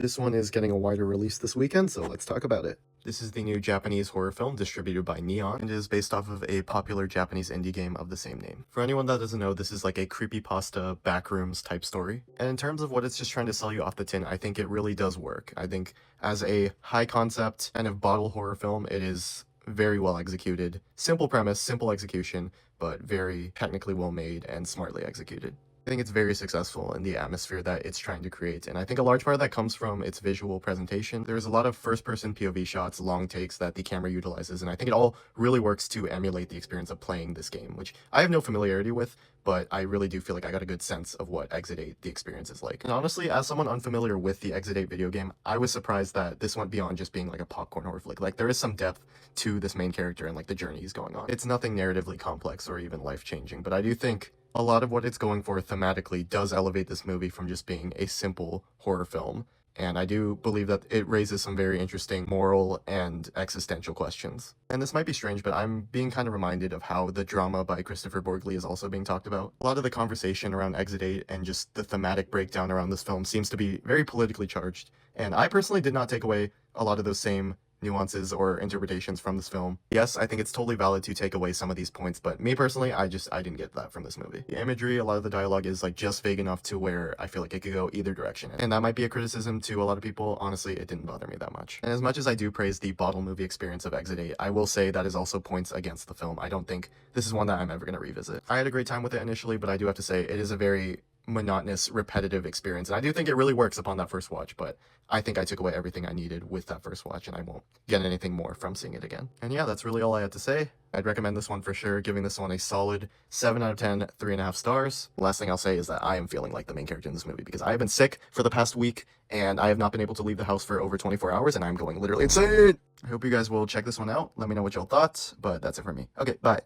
This one is getting a wider release this weekend, so let's talk about it. This is the new Japanese horror film distributed by Neon and is based off of a popular Japanese indie game of the same name. For anyone that doesn't know, this is like a creepypasta backrooms type story. And in terms of what it's just trying to sell you off the tin, I think it really does work. I think as a high concept kind of bottle horror film, it is very well executed. Simple premise, simple execution, but very technically well made and smartly executed. I think it's very successful in the atmosphere that it's trying to create, and I think a large part of that comes from its visual presentation. There's a lot of first-person POV shots, long takes that the camera utilizes, and I think it all really works to emulate the experience of playing this game, which I have no familiarity with, but I really do feel like I got a good sense of what Exit 8, the experience is like. And honestly, as someone unfamiliar with the Exit 8 video game, I was surprised that this went beyond just being like a popcorn horror flick. Like, there is some depth to this main character and like the journey he's going on. It's nothing narratively complex or even life-changing, but I do think a lot of what it's going for thematically does elevate this movie from just being a simple horror film. And I do believe that it raises some very interesting moral and existential questions. And this might be strange, but I'm being kind of reminded of how the drama by Christopher Borgli is also being talked about. A lot of the conversation around Exit 8 and just the thematic breakdown around this film seems to be very politically charged. And I personally did not take away a lot of those same nuances or interpretations from this film. Yes, I think it's totally valid to take away some of these points, but me personally, I didn't get that from this movie. The imagery, a lot of the dialogue is like just vague enough to where I feel like it could go either direction. And that might be a criticism to a lot of people. Honestly, it didn't bother me that much. And as much as I do praise the bottle movie experience of Exit 8, I will say that is also points against the film. I don't think this is one that I'm ever going to revisit. I had a great time with it initially, but I do have to say it is a very monotonous, repetitive experience. And I do think it really works upon that first watch, but I think I took away everything I needed with that first watch, and I won't get anything more from seeing it again. And yeah, that's really all I had to say. I'd recommend this one for sure, giving this one a solid 7 out of 10, 3.5 stars. Last thing I'll say is that I am feeling like the main character in this movie because I have been sick for the past week, and I have not been able to leave the house for over 24 hours, and I'm going literally insane! I hope you guys will check this one out. Let me know what y'all thought, but that's it for me. Okay, bye.